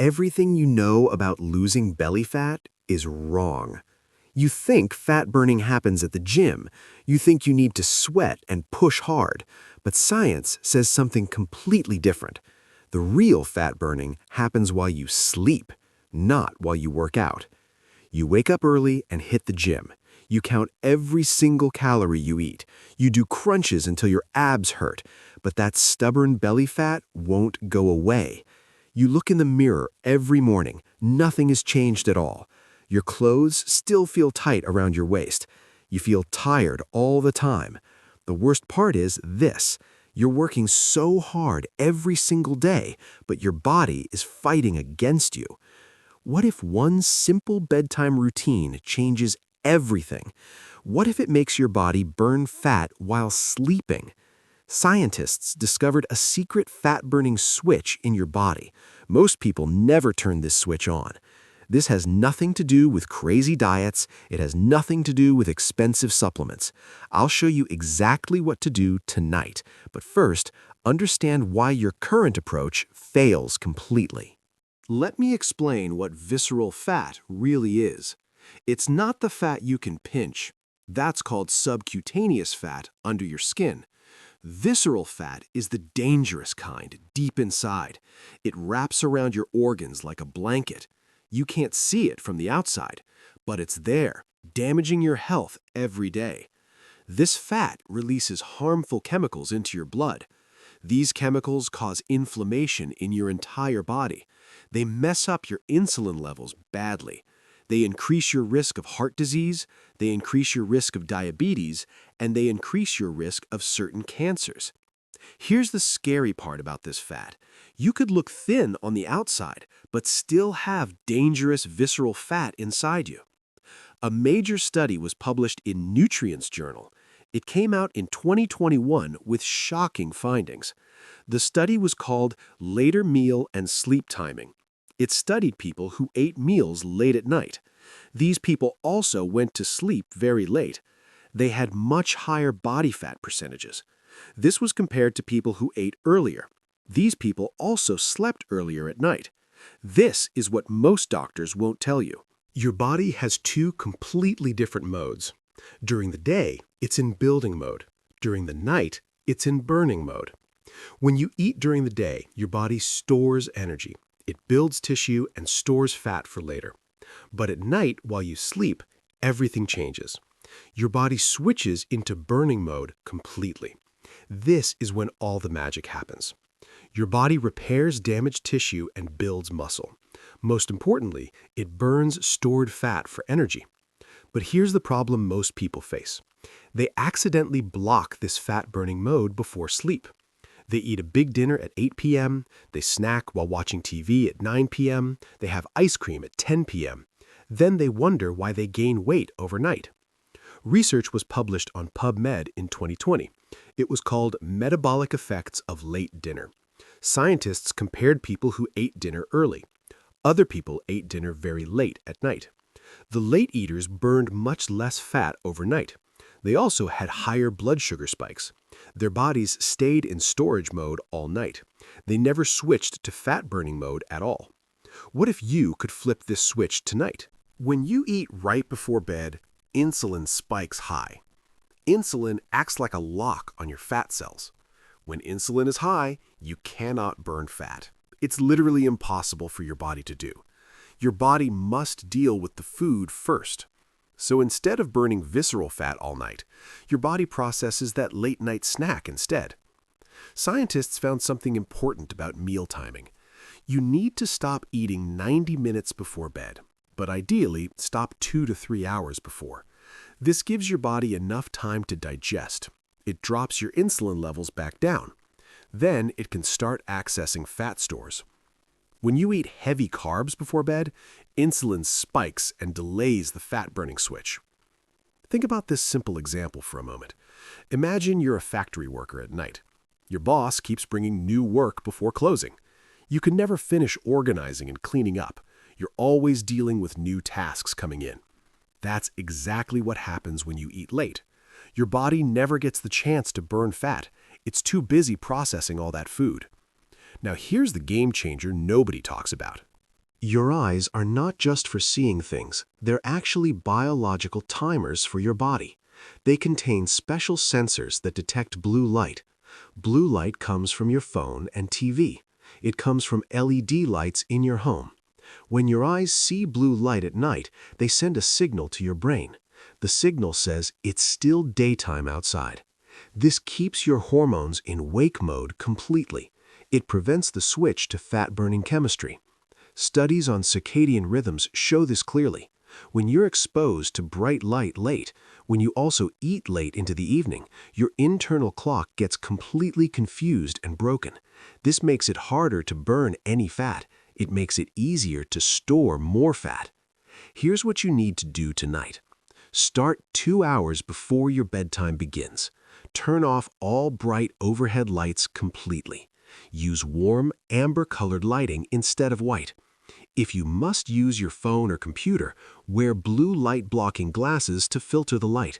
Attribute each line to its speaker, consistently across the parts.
Speaker 1: Everything you know about losing belly fat is wrong. You think fat burning happens at the gym. You think you need to sweat and push hard. But science says something completely different. The real fat burning happens while you sleep, not while you work out. You wake up early and hit the gym. You count every single calorie you eat. You do crunches until your abs hurt. But that stubborn belly fat won't go away. You look in the mirror every morning. Nothing has changed at all. Your clothes still feel tight around your waist. You feel tired all the time. The worst part is this. You're working so hard every single day, but your body is fighting against you. What if one simple bedtime routine changes everything? What if it makes your body burn fat while sleeping? Scientists discovered a secret fat-burning switch in your body. Most people never turn this switch on. This has nothing to do with crazy diets. It has nothing to do with expensive supplements. I'll show you exactly what to do tonight. But first, understand why your current approach fails completely. Let me explain what visceral fat really is. It's not the fat you can pinch. That's called subcutaneous fat under your skin. Visceral fat is the dangerous kind, deep inside. It wraps around your organs like a blanket. You can't see it from the outside, but it's there, damaging your health every day. This fat releases harmful chemicals into your blood. These chemicals cause inflammation in your entire body. They mess up your insulin levels badly. They increase your risk of heart disease, they increase your risk of diabetes, and they increase your risk of certain cancers. Here's the scary part about this fat. You could look thin on the outside, but still have dangerous visceral fat inside you. A major study was published in Nutrients Journal. It came out in 2021 with shocking findings. The study was called Later Meal and Sleep Timing. It studied people who ate meals late at night. These people also went to sleep very late. They had much higher body fat percentages. This was compared to people who ate earlier. These people also slept earlier at night. This is what most doctors won't tell you. Your body has two completely different modes. During the day, it's in building mode. During the night, it's in burning mode. When you eat during the day, your body stores energy. It builds tissue and stores fat for later. But at night, while you sleep, everything changes. Your body switches into burning mode completely. This is when all the magic happens. Your body repairs damaged tissue and builds muscle. Most importantly, it burns stored fat for energy. But here's the problem most people face. They accidentally block this fat-burning mode before sleep. They eat a big dinner at 8 p.m., they snack while watching TV at 9 p.m., they have ice cream at 10 p.m. Then they wonder why they gain weight overnight. Research was published on PubMed in 2020. It was called Metabolic Effects of Late Dinner. Scientists compared people who ate dinner early. Other people ate dinner very late at night. The late eaters burned much less fat overnight. They also had higher blood sugar spikes. Their bodies stayed in storage mode all night. They never switched to fat-burning mode at all. What if you could flip this switch tonight? When you eat right before bed, insulin spikes high. Insulin acts like a lock on your fat cells. When insulin is high, you cannot burn fat. It's literally impossible for your body to do. Your body must deal with the food first. So instead of burning visceral fat all night, your body processes that late-night snack instead. Scientists found something important about meal timing. You need to stop eating 90 minutes before bed, but ideally stop 2 to 3 hours before. This gives your body enough time to digest. It drops your insulin levels back down. Then it can start accessing fat stores. When you eat heavy carbs before bed, insulin spikes and delays the fat-burning switch. Think about this simple example for a moment. Imagine you're a factory worker at night. Your boss keeps bringing new work before closing. You can never finish organizing and cleaning up. You're always dealing with new tasks coming in. That's exactly what happens when you eat late. Your body never gets the chance to burn fat. It's too busy processing all that food. Now here's the game changer nobody talks about. Your eyes are not just for seeing things, they're actually biological timers for your body. They contain special sensors that detect blue light. Blue light comes from your phone and TV. It comes from LED lights in your home. When your eyes see blue light at night, they send a signal to your brain. The signal says it's still daytime outside. This keeps your hormones in wake mode completely. It prevents the switch to fat-burning chemistry. Studies on circadian rhythms show this clearly. When you're exposed to bright light late, when you also eat late into the evening, your internal clock gets completely confused and broken. This makes it harder to burn any fat. It makes it easier to store more fat. Here's what you need to do tonight. Start 2 hours before your bedtime begins. Turn off all bright overhead lights completely. Use warm, amber-colored lighting instead of white. If you must use your phone or computer, wear blue light-blocking glasses to filter the light.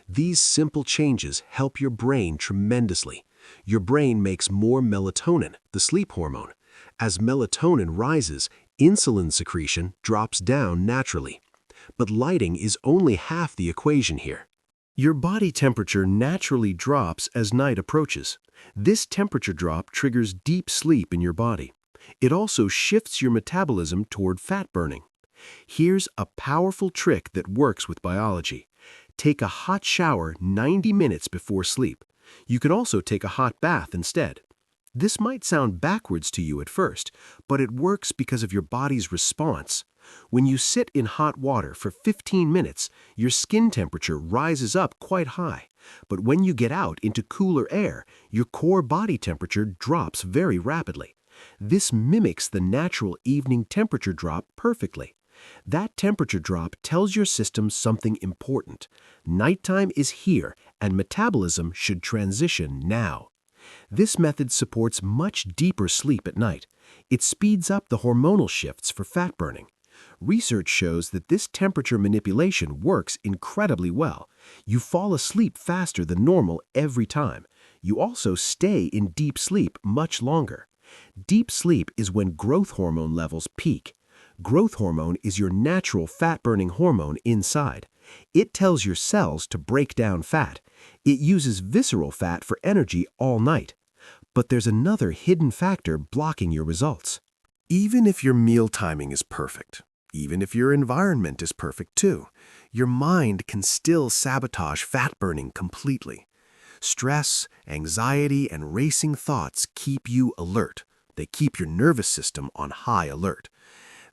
Speaker 1: These simple changes help your brain tremendously. Your brain makes more melatonin, the sleep hormone. As melatonin rises, insulin secretion drops down naturally. But lighting is only half the equation here. Your body temperature naturally drops as night approaches. This temperature drop triggers deep sleep in your body. It also shifts your metabolism toward fat burning. Here's a powerful trick that works with biology. Take a hot shower 90 minutes before sleep. You can also take a hot bath instead. This might sound backwards to you at first, but it works because of your body's response. When you sit in hot water for 15 minutes, your skin temperature rises up quite high. But when you get out into cooler air, your core body temperature drops very rapidly. This mimics the natural evening temperature drop perfectly. That temperature drop tells your system something important. Nighttime is here, and metabolism should transition now. This method supports much deeper sleep at night. It speeds up the hormonal shifts for fat burning. Research shows that this temperature manipulation works incredibly well. You fall asleep faster than normal every time. You also stay in deep sleep much longer. Deep sleep is when growth hormone levels peak. Growth hormone is your natural fat-burning hormone inside. It tells your cells to break down fat. It uses visceral fat for energy all night. But there's another hidden factor blocking your results. Even if your meal timing is perfect, even if your environment is perfect too, your mind can still sabotage fat burning completely. Stress, anxiety, and racing thoughts keep you alert. They keep your nervous system on high alert.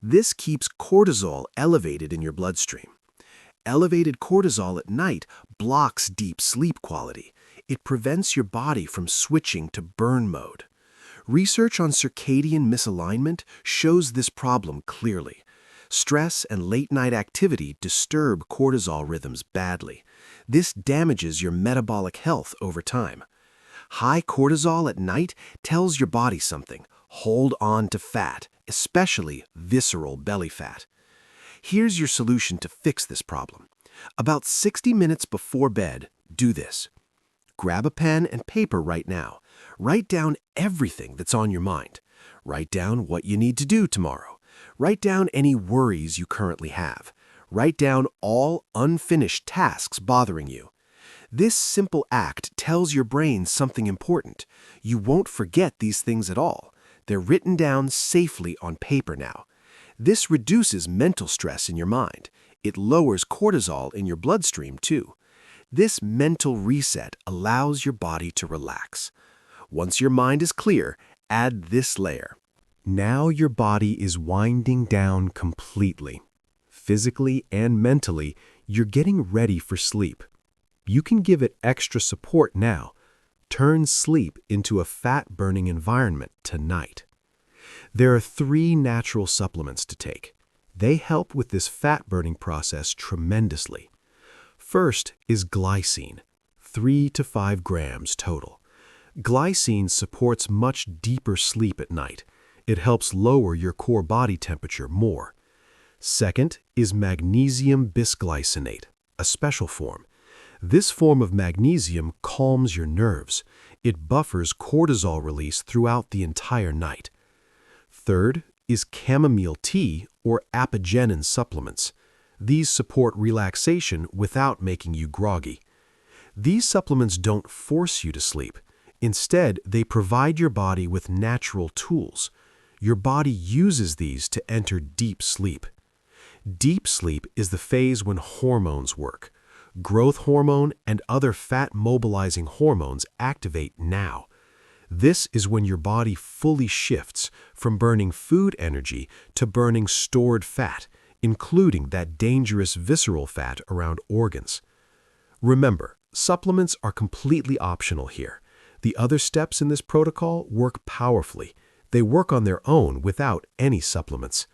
Speaker 1: This keeps cortisol elevated in your bloodstream. Elevated cortisol at night blocks deep sleep quality. It prevents your body from switching to burn mode. Research on circadian misalignment shows this problem clearly. Stress and late-night activity disturb cortisol rhythms badly. This damages your metabolic health over time. High cortisol at night tells your body something. Hold on to fat, especially visceral belly fat. Here's your solution to fix this problem. About 60 minutes before bed, do this. Grab a pen and paper right now. Write down everything that's on your mind. Write down what you need to do tomorrow. Write down any worries you currently have. Write down all unfinished tasks bothering you. This simple act tells your brain something important. You won't forget these things at all. They're written down safely on paper now. This reduces mental stress in your mind. It lowers cortisol in your bloodstream too. This mental reset allows your body to relax. Once your mind is clear, add this layer. Now your body is winding down completely. Physically and mentally, you're getting ready for sleep. You can give it extra support now. Turn sleep into a fat-burning environment tonight. There are 3 natural supplements to take. They help with this fat-burning process tremendously. First is glycine, 3 to 5 grams total. Glycine supports much deeper sleep at night. It helps lower your core body temperature more. Second is magnesium bisglycinate, a special form. This form of magnesium calms your nerves. It buffers cortisol release throughout the entire night. Third
Speaker 2: is chamomile tea or apigenin supplements. These support relaxation without making you groggy. These supplements don't force you to sleep. Instead, they provide your body with natural tools. Your body uses these to enter deep sleep. Deep sleep is the phase when hormones work. Growth hormone and other fat-mobilizing hormones activate now. This is when your body fully shifts from burning food energy to burning stored fat, including that dangerous visceral fat around organs. Remember, supplements are completely optional here. The other steps in this protocol work powerfully. They work on their own without any supplements.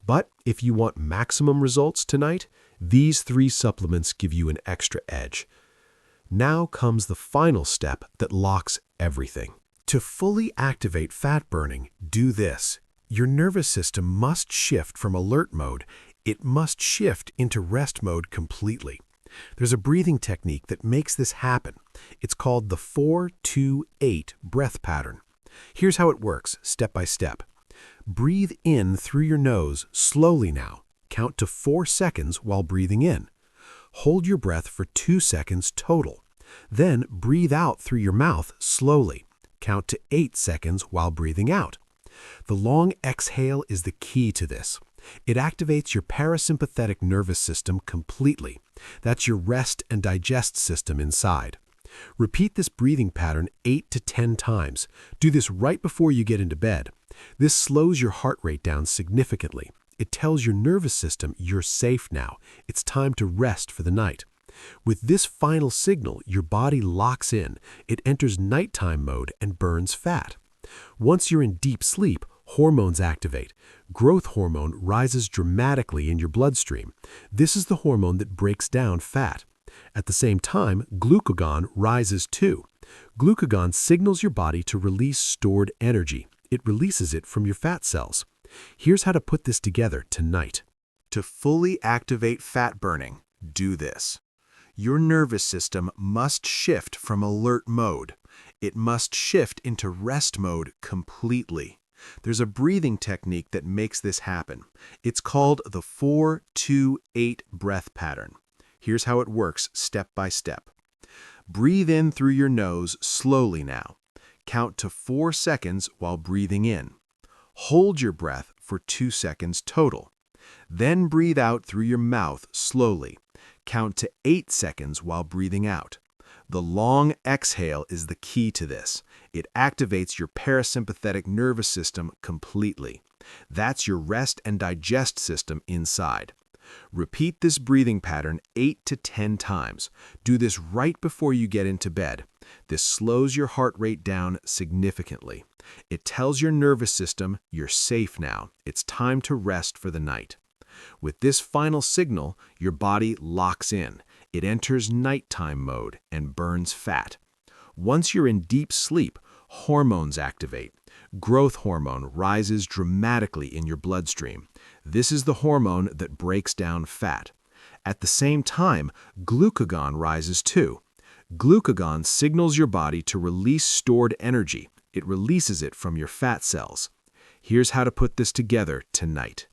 Speaker 2: But if you want maximum results tonight, these 3 supplements give you an extra edge. Now comes the final step that locks everything. To fully activate fat burning, do this. Your nervous system must shift from alert mode. It must shift into rest mode completely. There's a breathing technique that makes this happen. It's called the 4-2-8 breath pattern. Here's how it works, step by step. Breathe in through your nose slowly now. Count to 4 seconds while breathing in. Hold your breath for 2 seconds total. Then breathe out through your mouth slowly. Count to 8 seconds while breathing out. The long exhale is the key to this. It activates your parasympathetic nervous system completely. That's your rest and digest system inside. Repeat this breathing pattern 8 to 10 times. Do this right before you get into bed. This slows your heart rate down significantly. It tells your nervous system you're safe now. It's time to rest for the night. With this final signal, your body locks in. It enters nighttime mode and burns fat. Once you're in deep sleep, hormones activate. Growth hormone rises dramatically in your bloodstream. This is the hormone that breaks down fat. At the same time, glucagon rises too. Glucagon signals your body to release stored energy. It releases it from your fat cells. Here's how to put this together tonight. To fully activate fat burning, do this. Your nervous system must shift from alert mode. It must shift into rest mode completely. There's a breathing technique that makes this happen. It's called the 4-2-8 breath pattern. Here's how it works step by step. Breathe in through your nose slowly now. Count to 4 seconds while breathing in. Hold your breath for 2 seconds total. Then breathe out through your mouth slowly. Count to 8 seconds while breathing out. The long exhale is the key to this. It activates your parasympathetic nervous system completely. That's your rest and digest system inside. Repeat this breathing pattern 8 to 10 times. Do this right before you get into bed. This slows your heart rate down significantly. It tells your nervous system you're safe now. It's time to rest for the night. With this final signal, your body locks in. It enters nighttime mode and burns fat. Once you're in deep sleep, hormones activate. Growth hormone rises dramatically in your bloodstream. This is the hormone that breaks down fat. At the same time, glucagon rises too. Glucagon signals your body to release stored energy. It releases it from your fat cells. Here's how to put this together tonight.